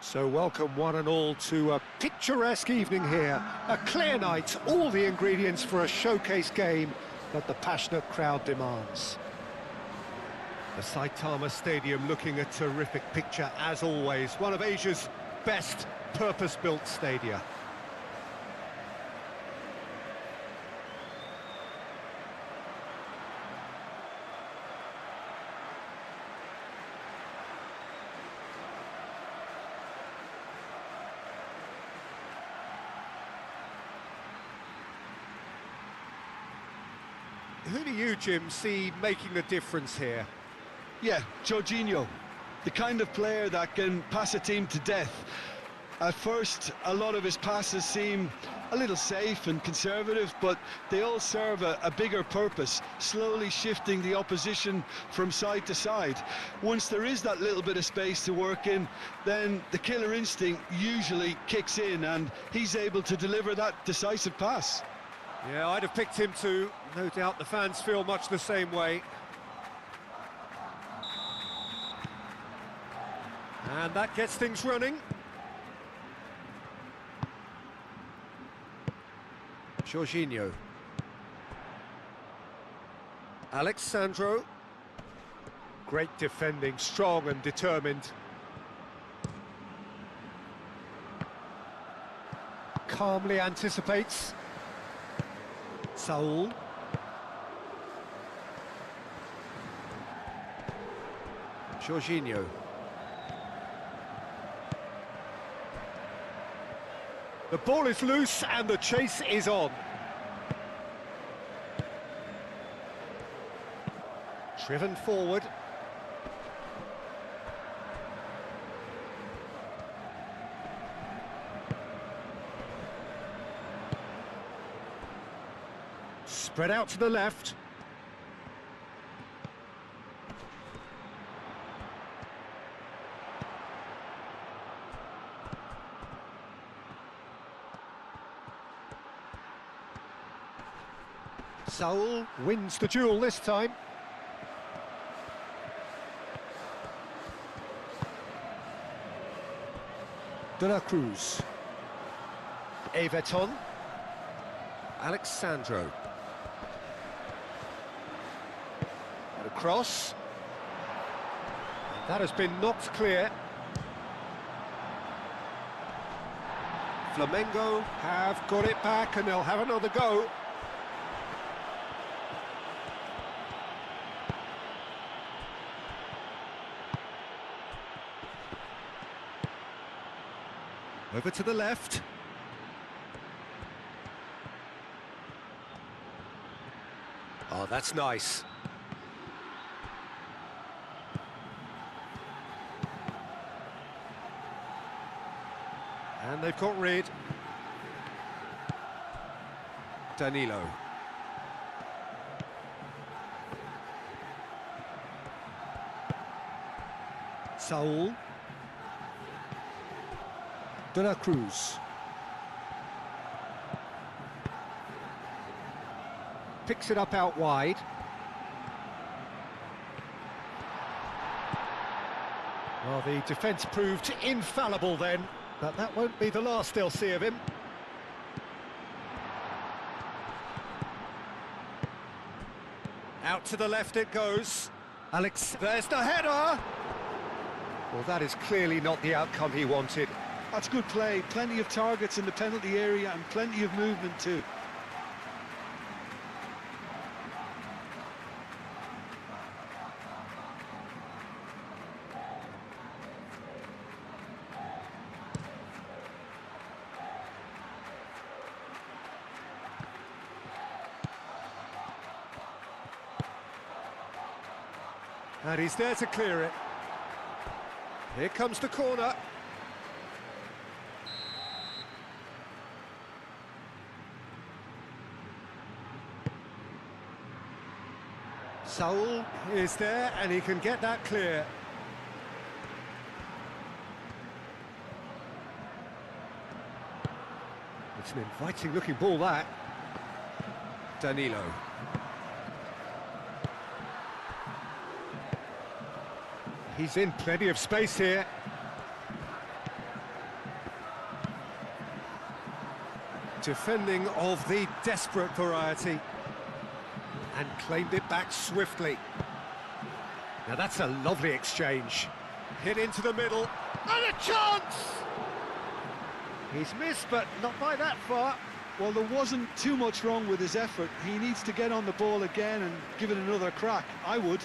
So welcome one and all to a picturesque evening here. A clear night, all the ingredients for a showcase game that the passionate crowd demands. The Saitama Stadium looking a terrific picture as always. One of Asia's best purpose-built stadia. Who do you, Jim, see making the difference here? Yeah, Jorginho, the kind of player that can pass a team to death. At first, a lot of his passes seem a little safe and conservative, but they all serve a bigger purpose, slowly shifting the opposition from side to side. Once there is that little bit of space to work in, then the killer instinct usually kicks in, and he's able to deliver that decisive pass. Yeah, I'd have picked him too. No doubt the fans feel much the same way. And that gets things running. Jorginho. Alexandro. Great defending, strong and determined. Calmly anticipates. Saul. Jorginho. The ball is loose and the chase is on. Driven forward. Spread out to the left. Saul wins the duel this time. Cruz. Everton. Alexandro. And a cross. That has been knocked clear. Flamengo have got it back and they'll have another go. Over to the left. Oh, that's nice. And they've got rid. Danilo. Saul. Cruz. Picks it up out wide. Well, the defence proved infallible then, but that won't be the last they'll see of him. Out to the left it goes. There's the header! Well, that is clearly not the outcome he wanted. That's good play, plenty of targets in the penalty area and plenty of movement too. And he's there to clear it. Here comes the corner. Saul is there and he can get that clear. It's an inviting looking ball, that. Danilo. He's in plenty of space here. Defending of the desperate variety. And claimed it back swiftly. Now that's a lovely exchange. Hit into the middle, and a chance! He's missed, but not by that far. Well, there wasn't too much wrong with his effort. He needs to get on the ball again and give it another crack. I would.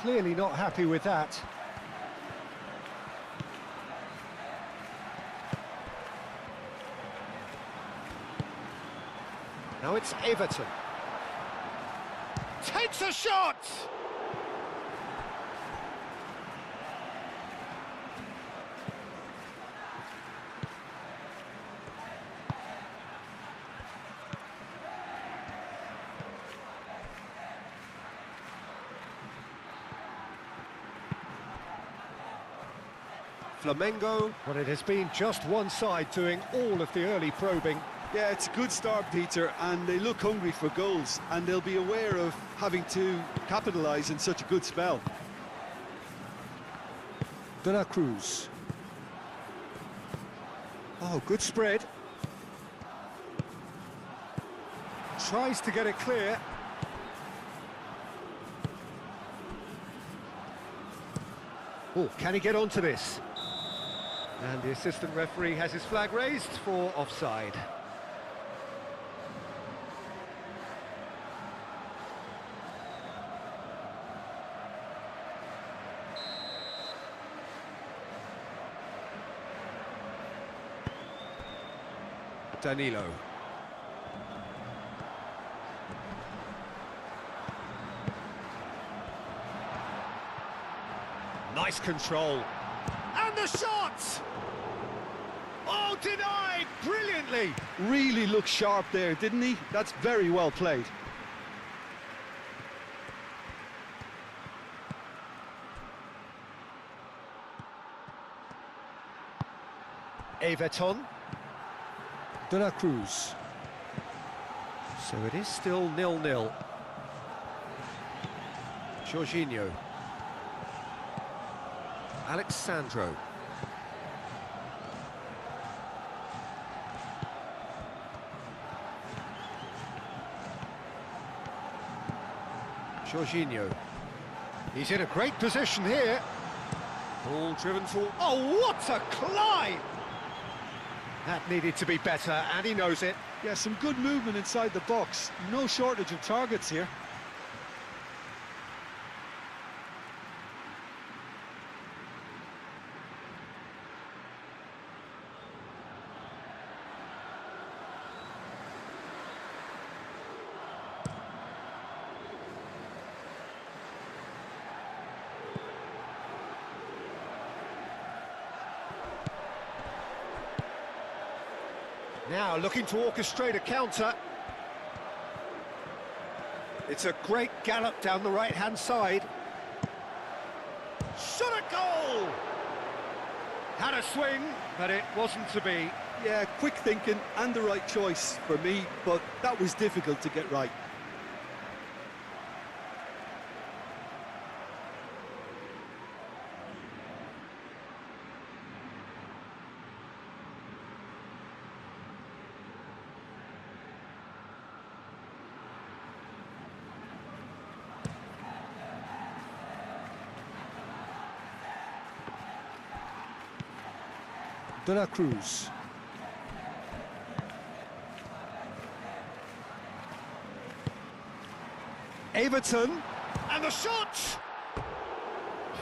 Clearly not happy with that. Now it's Everton. Takes a shot! Flamengo, but it has been just one side doing all of the early probing. Yeah, it's a good start, Peter, and they look hungry for goals, and they'll be aware of having to capitalise in such a good spell. Cruz. Oh, good spread. Tries to get it clear. Oh, can he get onto this? And the assistant referee has his flag raised for offside. Danilo. Nice control. And the shot! Oh, denied brilliantly! Really looked sharp there, didn't he? That's very well played. Everton. Cruz. So it is still 0-0. Jorginho. Alexandro. Jorginho. He's in a great position here. Ball driven for... Oh, what a climb! That needed to be better, and he knows it. Yeah, some good movement inside the box. No shortage of targets here. Now looking to orchestrate a counter. It's a great gallop down the right-hand side. Shot a goal! Had a swing, but it wasn't to be. Yeah, quick thinking and the right choice for me, but that was difficult to get right. Cruz. Everton, and the shot!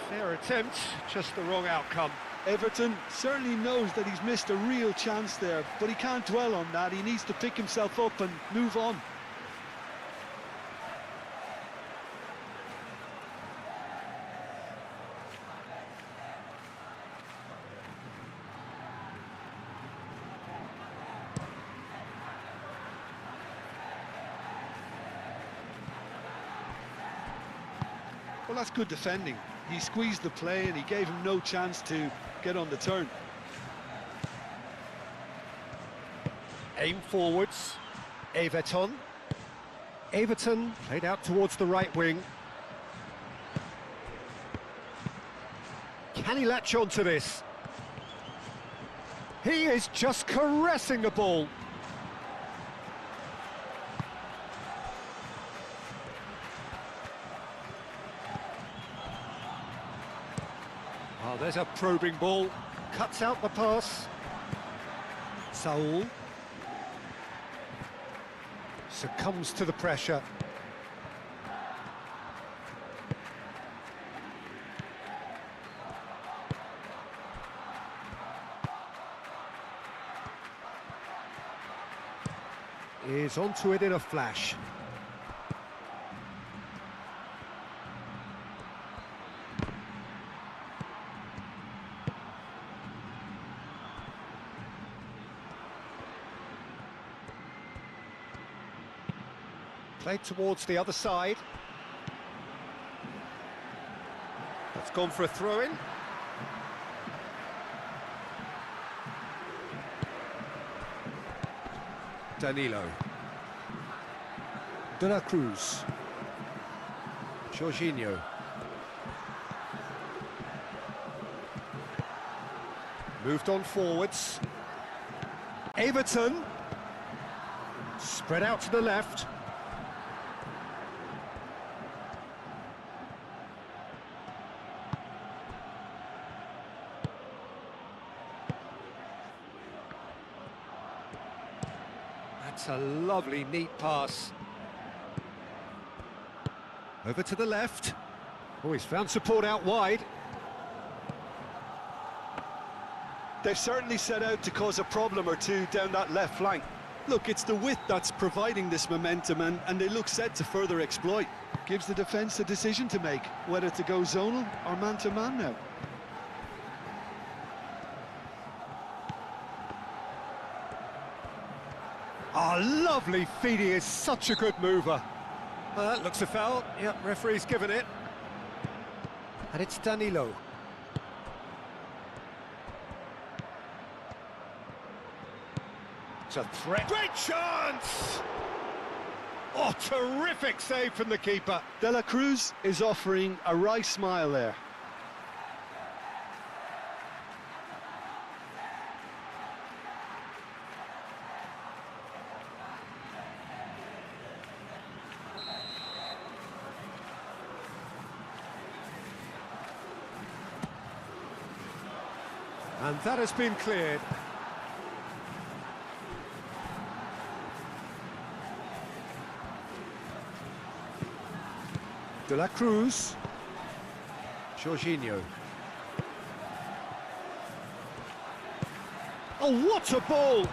Fair attempt, just the wrong outcome. Everton certainly knows that he's missed a real chance there, but he can't dwell on that. He needs to pick himself up and move on. Well, that's good defending. He squeezed the play and he gave him no chance to get on the turn. Aim forwards. Everton. Everton played out towards the right wing. Can he latch on to this? He is just caressing the ball. Oh, there's a probing ball. Cuts out the pass. Saul succumbs to the pressure. Is onto it in a flash. Played towards the other side. That's gone for a throw-in. Danilo. De la Cruz. Jorginho. Moved on forwards. Everton. Spread out to the left. That's a lovely, neat pass. Over to the left. Oh, he's found support out wide. They've certainly set out to cause a problem or two down that left flank. Look, it's the width that's providing this momentum, and they look set to further exploit. Gives the defence a decision to make, whether to go zonal or man-to-man now. Oh, lovely feed, he is such a good mover. That looks a foul. Yep, referee's given it. And it's Danilo. It's a threat. Great chance! Oh, terrific save from the keeper. De la Cruz is offering a wry smile there. And that has been cleared. De la Cruz. Jorginho. Oh, what a ball!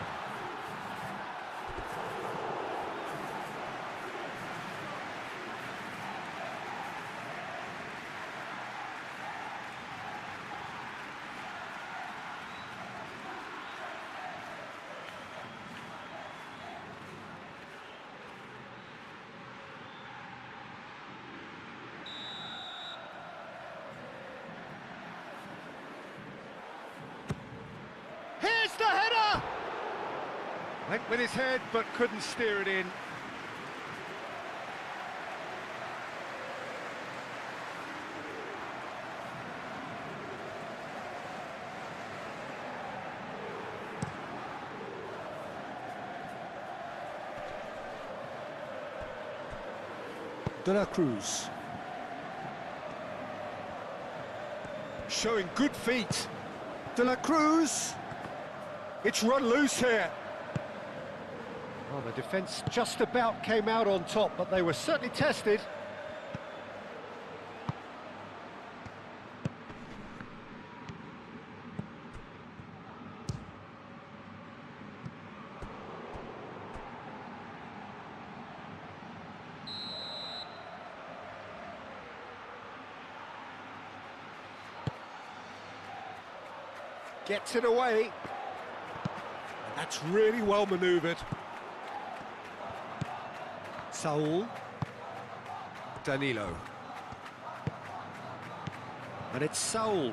Here's the header! Went with his head, but couldn't steer it in. De la Cruz. Showing good feet. De la Cruz. It's run loose here. Well, the defence just about came out on top, but they were certainly tested. Gets it away. And that's really well manoeuvred. Saul. Danilo. And it's Saul.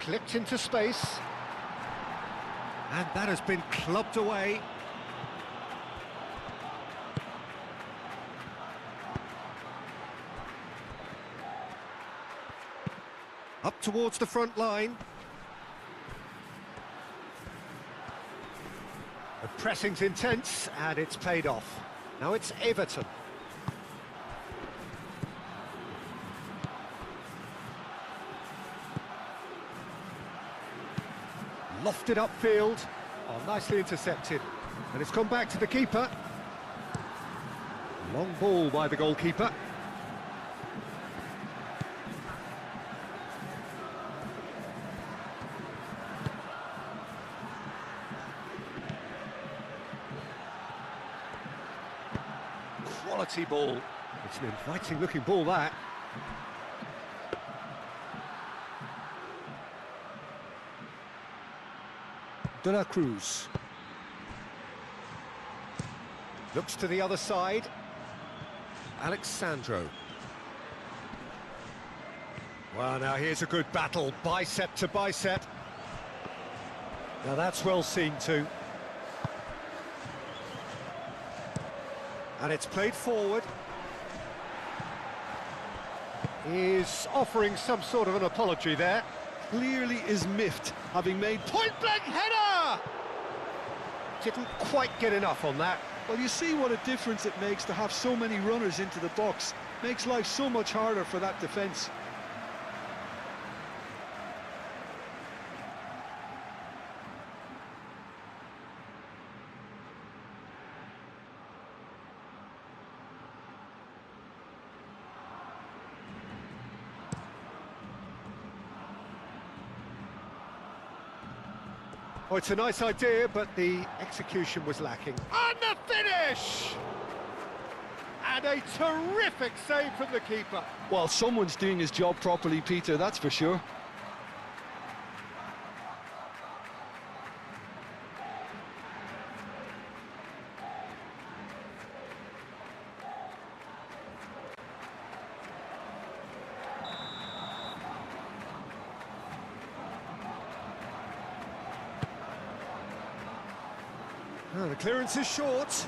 clipped into space. And that has been clubbed away. Up towards the front line. The pressing's intense, and it's paid off. Now it's Everton. Lofted upfield. Oh, nicely intercepted. And it's gone back to the keeper. Long ball by the goalkeeper. Quality ball. It's an inviting looking ball, that. Cruz. Looks to the other side. Alexandro. Well, now here's a good battle, bicep to bicep. Now that's well seen too. And it's played forward. He's offering some sort of an apology there. Clearly is miffed, having made point-blank header! Didn't quite get enough on that. Well, you see what a difference it makes to have so many runners into the box. Makes life so much harder for that defence. Oh, it's a nice idea, but the execution was lacking. And the finish! And a terrific save from the keeper. Well, someone's doing his job properly, Peter, that's for sure. Oh, the clearance is short.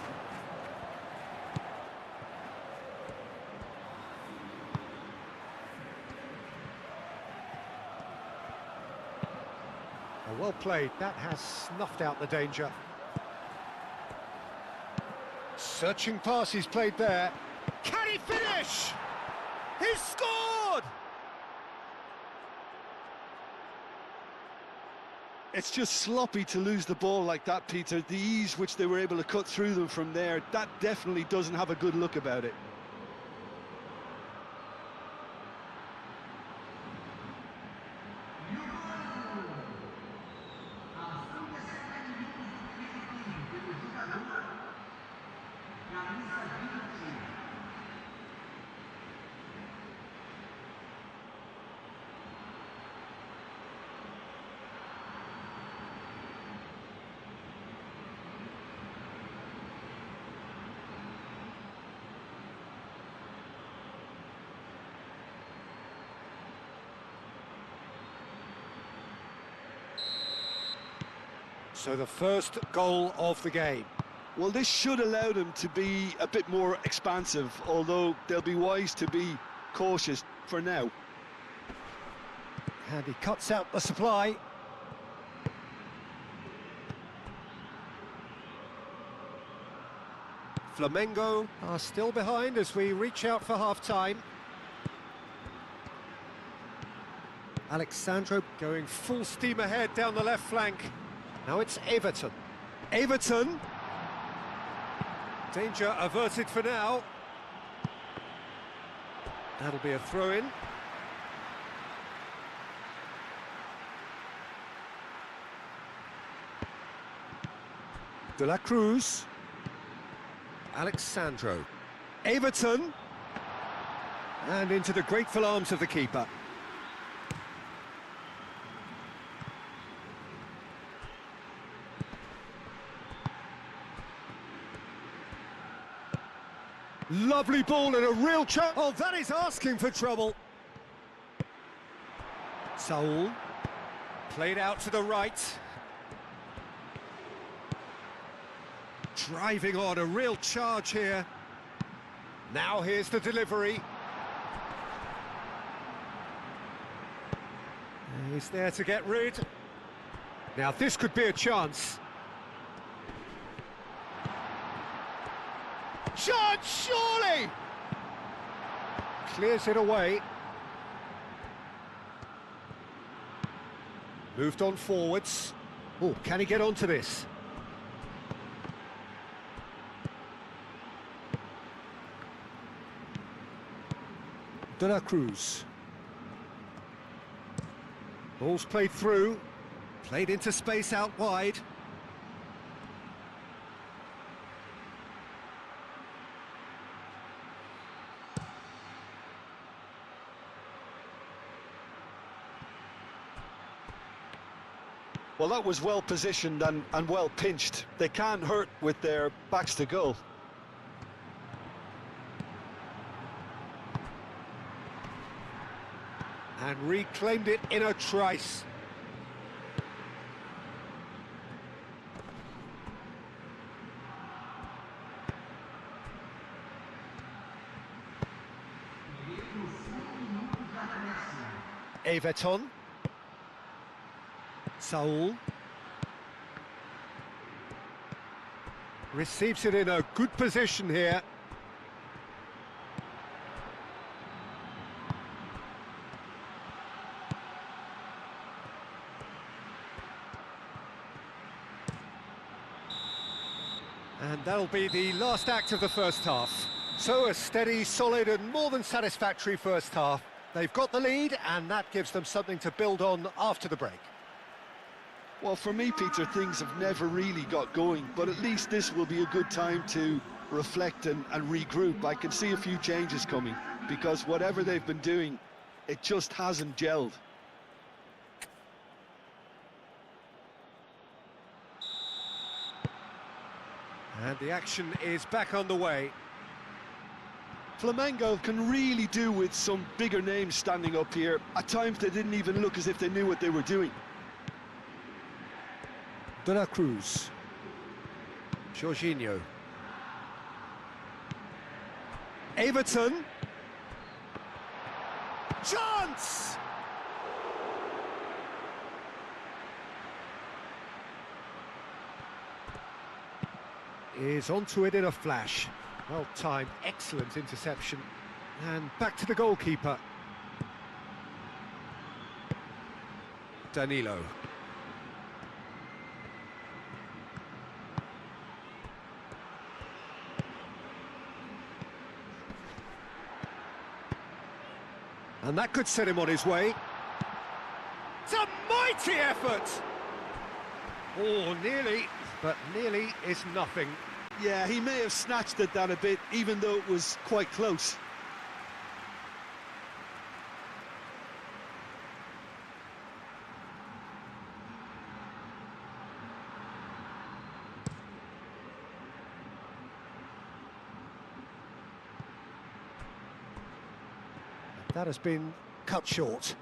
Oh, well played. That has snuffed out the danger. Searching pass he's played there. Can he finish? He's scored! It's just sloppy to lose the ball like that, Peter. The ease which they were able to cut through them from there, that definitely doesn't have a good look about it. So the first goal of the game. Well, this should allow them to be a bit more expansive, although they'll be wise to be cautious for now. And he cuts out the supply. Flamengo are still behind as we reach out for half-time. Alexandro going full steam ahead down the left flank. Now it's Everton. Everton! Danger averted for now. That'll be a throw-in. Cruz. Alexandro. Everton! And into the grateful arms of the keeper. Lovely ball and a real chance. Oh, that is asking for trouble. Saul. Played out to the right. Driving on, a real charge here. Now here's the delivery. He's there to get rid. Now this could be a chance. Chance, surely! Clears it away. Moved on forwards. Oh, can he get onto this? Cruz. Ball's played through. Played into space out wide. Well, that was well positioned and well pinched. They can't hurt with their backs to goal. And reclaimed it in a trice. Everton. Saul. Receives it in a good position here. And that'll be the last act of the first half. So a steady, solid and more than satisfactory first half. They've got the lead and that gives them something to build on after the break. Well, for me, Peter, things have never really got going, but at least this will be a good time to reflect and regroup. I can see a few changes coming, because whatever they've been doing, it just hasn't gelled. And the action is back on the way. Flamengo can really do with some bigger names standing up here. At times they didn't even look as if they knew what they were doing. Cruz. Jorginho. Everton. Chance! Is onto it in a flash. Well timed, excellent interception. And back to the goalkeeper. Danilo. And that could set him on his way. It's a mighty effort! Oh, nearly, but nearly is nothing. Yeah, he may have snatched at that a bit, even though it was quite close. That has been cut short.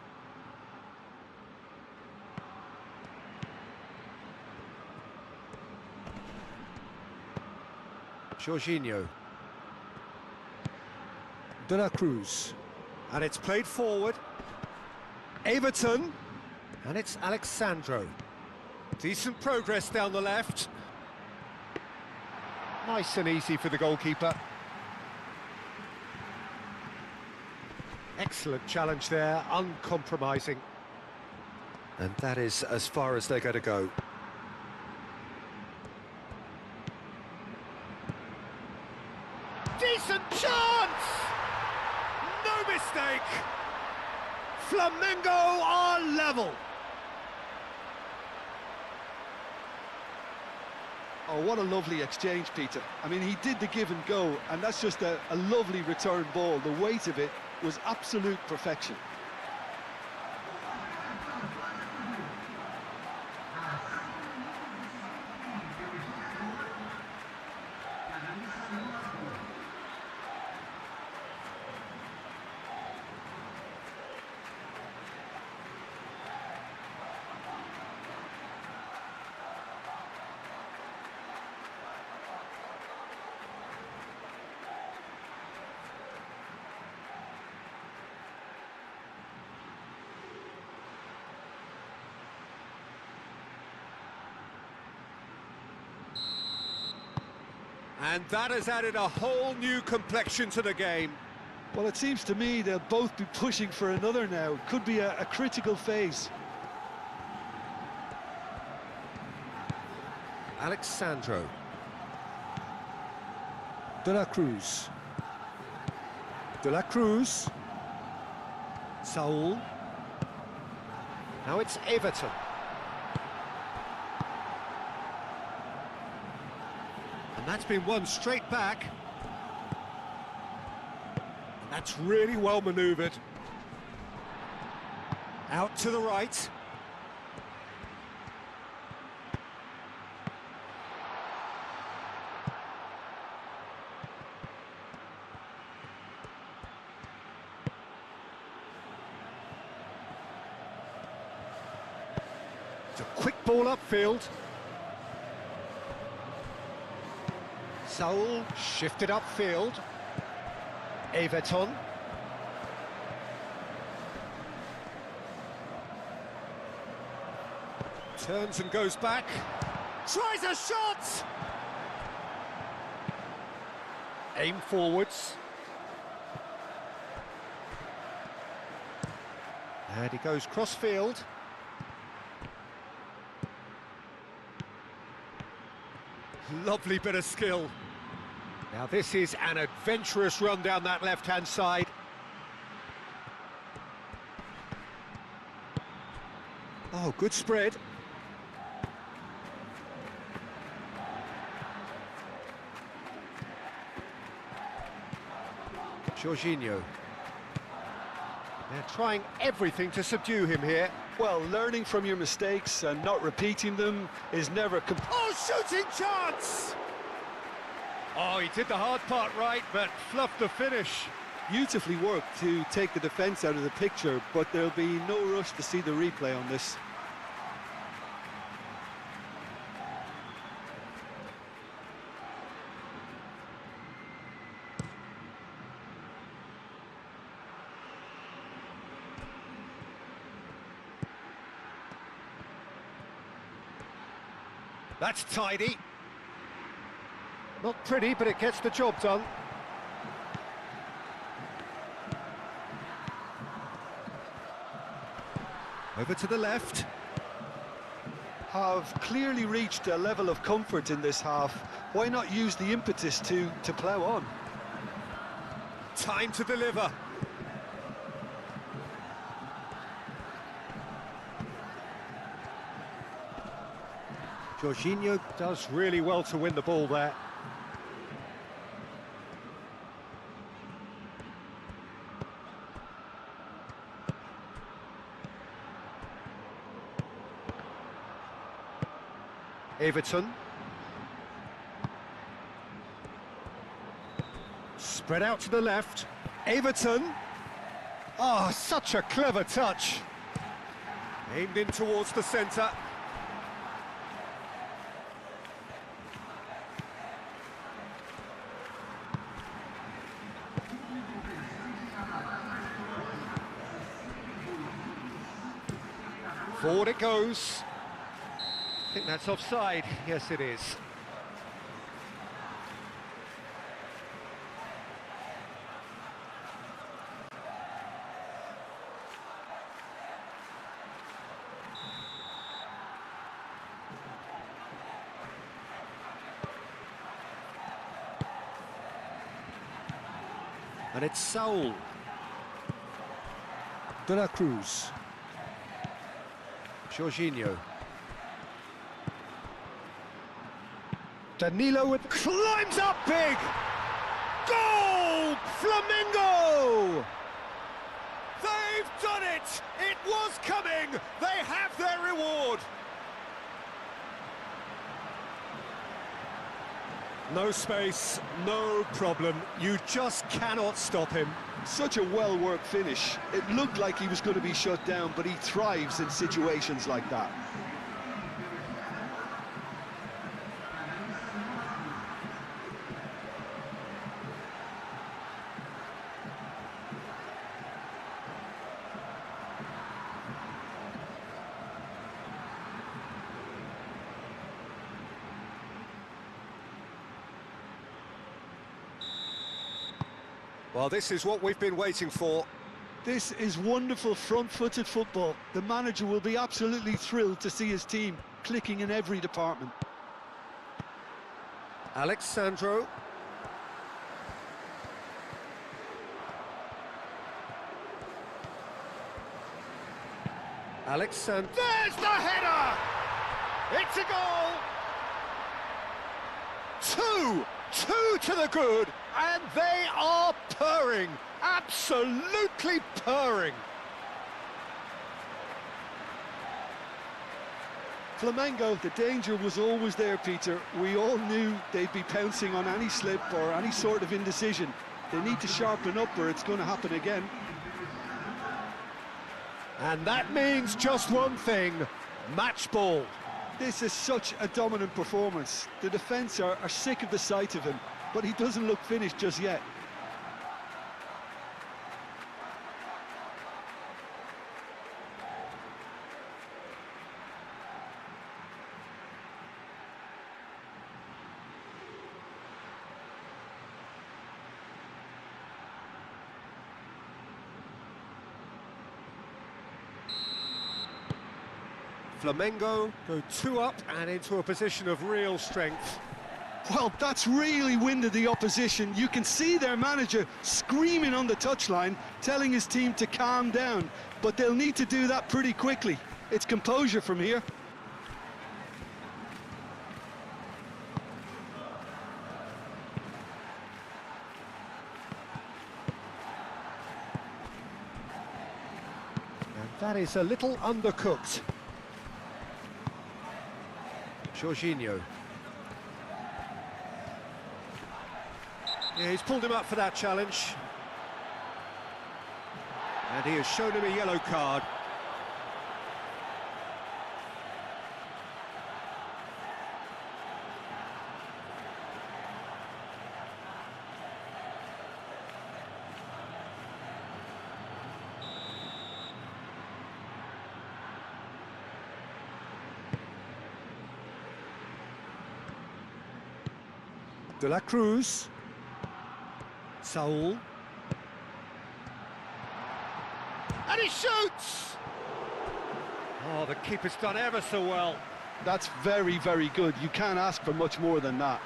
Jorginho. Cruz. And it's played forward. Everton. And it's Alexandro. Decent progress down the left. Nice and easy for the goalkeeper. Excellent challenge there, uncompromising. And that is as far as they're going to go. Decent chance! No mistake! Flamengo are level! Oh, what a lovely exchange, Peter. I mean, he did the give and go, and that's just a lovely return ball. The weight of it was absolute perfection. And that has added a whole new complexion to the game. Well, it seems to me they'll both be pushing for another now. It could be a critical phase. Alexandro. De la Cruz. De la Cruz. Saul. Now it's Everton. And that's been won straight back. And that's really well manoeuvred. Out to the right. It's a quick ball upfield. Saul shifted upfield. Everton. Turns and goes back. Tries a shot! Aim forwards. And he goes cross-field. Lovely bit of skill. Now this is an adventurous run down that left-hand side. Oh, good spread. Jorginho. They're trying everything to subdue him here. Well, learning from your mistakes and not repeating them is never... Oh, shooting chance! Oh, he did the hard part right, but fluffed the finish. Beautifully worked to take the defence out of the picture, but there'll be no rush to see the replay on this. That's tidy. Not pretty, but it gets the job done. Over to the left. Have clearly reached a level of comfort in this half. Why not use the impetus to plough on? Time to deliver. Jorginho does really well to win the ball there. Everton. Spread out to the left. Everton. Oh, such a clever touch. Aimed in towards the centre. Forward it goes. I think that's offside. Yes, it is. And it's Saul. De la Cruz. Jorginho. Danilo climbs up big! Goal! Flamengo! They've done it! It was coming! They have their reward! No space, no problem. You just cannot stop him. Such a well-worked finish. It looked like he was going to be shut down, but he thrives in situations like that. Well, this is what we've been waiting for. This is wonderful front-footed football. The manager will be absolutely thrilled to see his team clicking in every department. Alexandro. Alexandro. There's the header! It's a goal! Two to the good, and they are purring, absolutely purring. Flamengo, the danger was always there, Peter. We all knew they'd be pouncing on any slip or any sort of indecision. They need to sharpen up or it's going to happen again. And that means just one thing, match ball. This is such a dominant performance. The defence are sick of the sight of him, but he doesn't look finished just yet. Flamengo go 2 up and into a position of real strength. Well, that's really winded the opposition. You can see their manager screaming on the touchline, telling his team to calm down, but they'll need to do that pretty quickly. It's composure from here. And that is a little undercooked. Jorginho. Yeah, he's pulled him up for that challenge. And he has shown him a yellow card. De la Cruz. Saul. And he shoots! Oh, the keeper's done ever so well. That's very, very good. You can't ask for much more than that.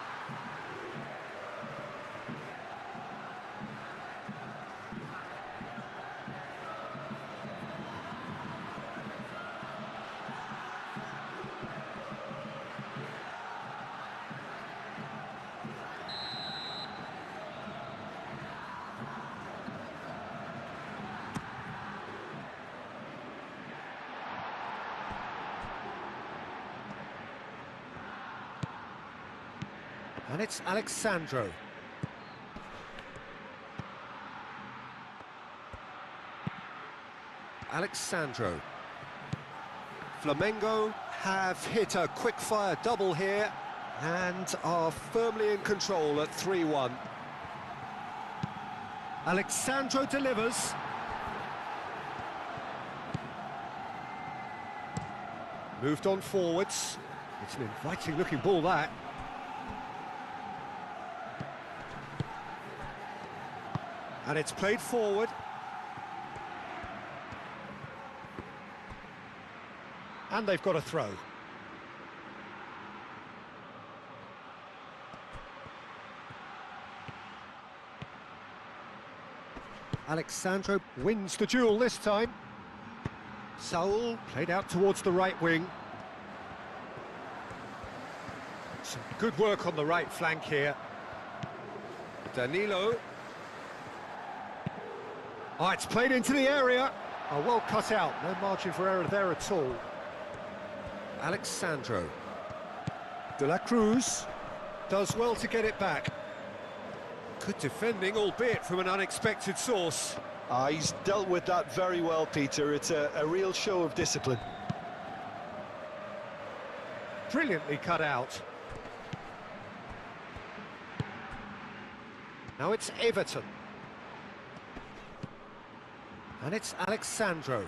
And it's Alexandro. Alexandro. Flamengo have hit a quick-fire double here and are firmly in control at 3-1. Alexandro delivers. Moved on forwards. It's an inviting-looking ball, that. And it's played forward. And they've got a throw. Alexandro wins the duel this time. Saul played out towards the right wing. Some good work on the right flank here. Danilo. Oh, it's played into the area. Oh, well cut out. No margin for error there at all. Alexandro. De la Cruz does well to get it back. Good defending, albeit from an unexpected source. He's dealt with that very well, Peter. It's a real show of discipline. Brilliantly cut out. Now it's Everton. And it's Alexandro.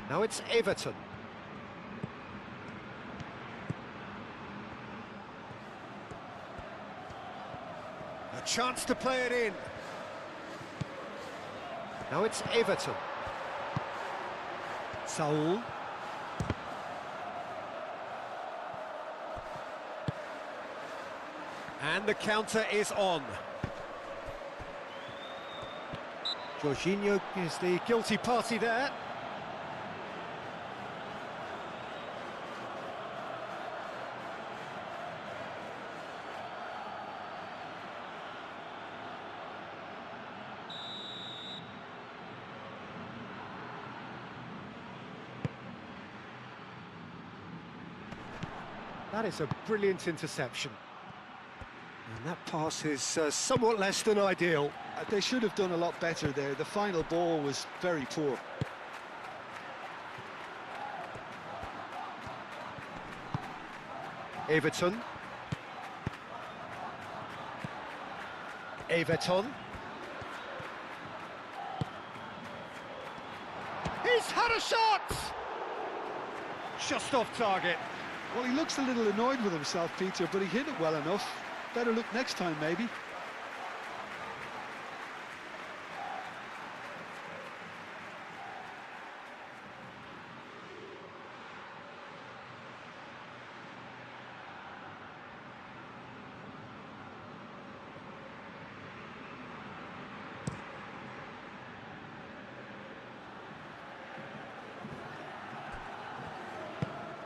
Now it's Everton. chance to play it in. Now it's Everton. Saul. And the counter is on. Jorginho is the guilty party there. That is a brilliant interception. And that pass is somewhat less than ideal. They should have done a lot better there. The final ball was very poor. Everton. He's had a shot! Just off target. Well, he looks a little annoyed with himself, Peter, but he hit it well enough. Better look next time, maybe.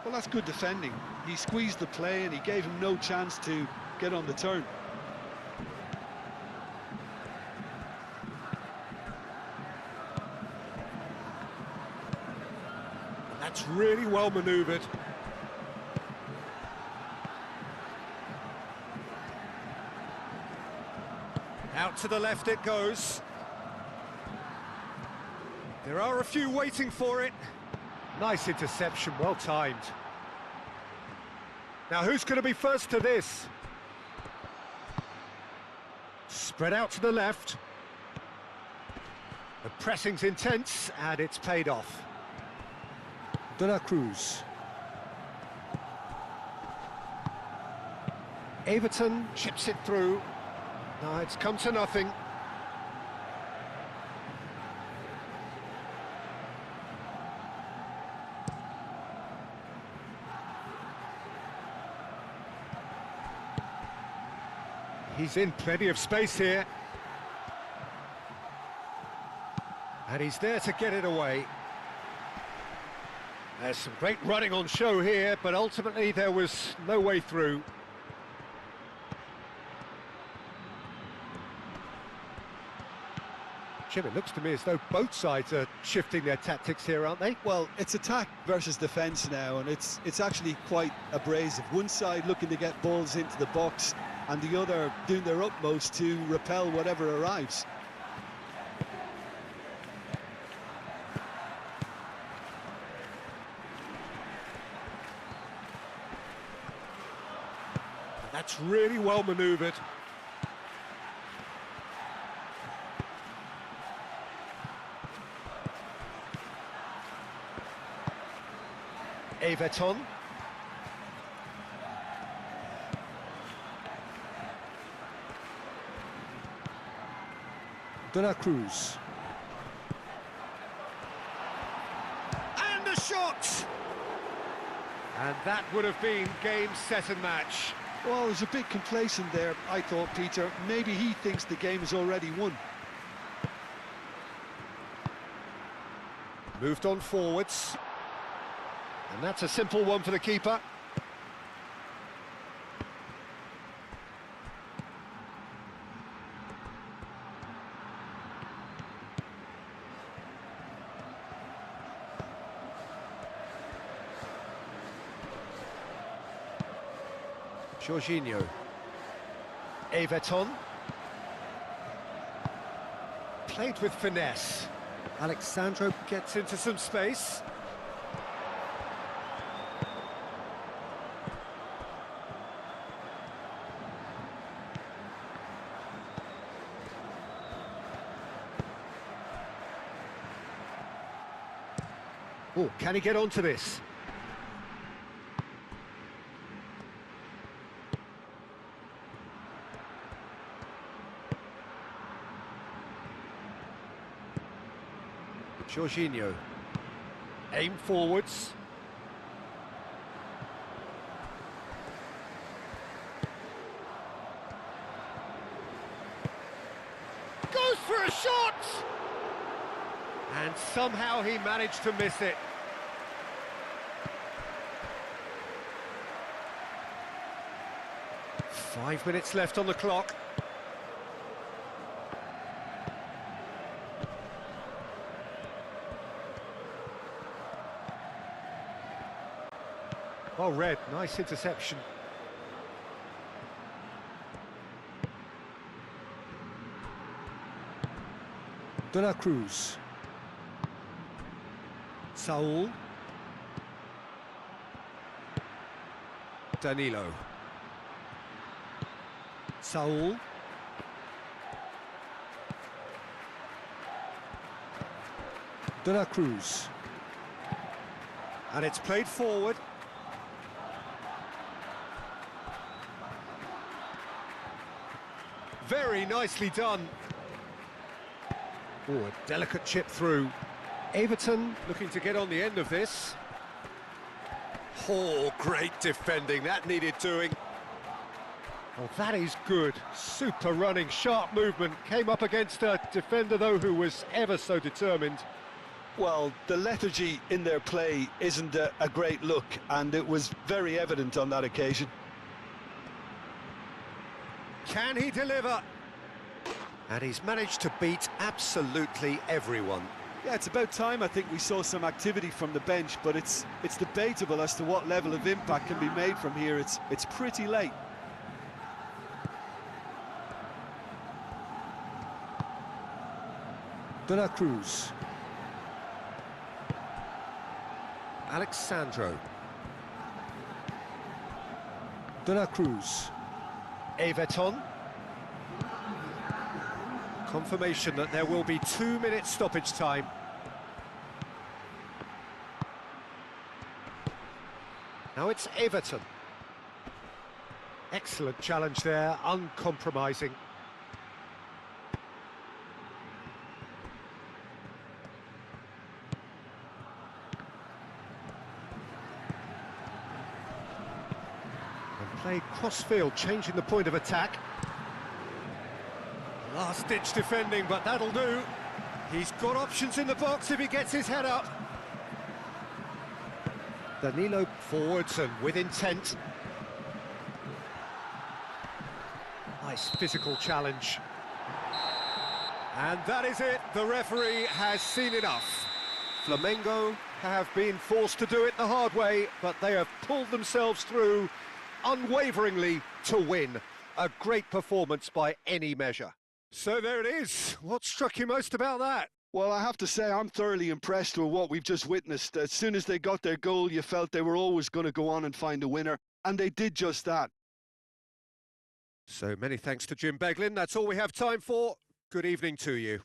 Well, that's good defending. He squeezed the play and he gave him no chance to get on the turn. That's really well manoeuvred. Out to the left it goes. There are a few waiting for it. Nice interception, well timed. Now who's going to be first to this? Spread out to the left. The pressing's intense and it's paid off. Cruz. Everton chips it through. No, it's come to nothing. He's in plenty of space here. And he's there to get it away. There's some great running on show here, but ultimately there was no way through. Jim, it looks to me as though both sides are shifting their tactics here, aren't they? Well, it's attack versus defence now, and it's actually quite abrasive. One side looking to get balls into the box, and the other doing their utmost to repel whatever arrives. That's really well manoeuvred. Everton. Cruz. And a shot! And that would have been game, set and match. Well, it was a bit complacent there, I thought, Peter. Maybe he thinks the game is already won. Moved on forwards. And that's a simple one for the keeper. Jorginho. Everton. Played with finesse. Alexandro gets into some space. Oh, can he get onto this? Jorginho. Aim forwards. Goes for a shot! And somehow he managed to miss it. Five minutes left on the clock. Well read, nice interception. Cruz. Saul. Danilo. Saul. Cruz. And it's played forward. Very nicely done. Oh, a delicate chip through. Everton looking to get on the end of this. Oh, great defending, that needed doing. Oh, that is good. Super running, sharp movement. Came up against a defender, though, who was ever so determined. Well, the lethargy in their play isn't a great look, and it was very evident on that occasion. Can he deliver? And he's managed to beat absolutely everyone. Yeah, it's about time I think we saw some activity from the bench, but it's debatable as to what level of impact can be made from here. It's pretty late. Cruz. Alexandro. Cruz. Everton. Confirmation that there will be 2 minutes stoppage time. Now it's Everton. Excellent challenge there, uncompromising. And play cross-field, changing the point of attack. Last-ditch defending, but that'll do. He's got options in the box if he gets his head up. Danilo forwards and with intent. Nice physical challenge. And that is it. The referee has seen enough. Flamengo have been forced to do it the hard way, but they have pulled themselves through unwaveringly to win. A great performance by any measure. So there it is. What struck you most about that? Well, I have to say I'm thoroughly impressed with what we've just witnessed. As soon as they got their goal, you felt they were always going to go on and find a winner, and they did just that. So many thanks to Jim Beglin. That's all we have time for. Good evening to you.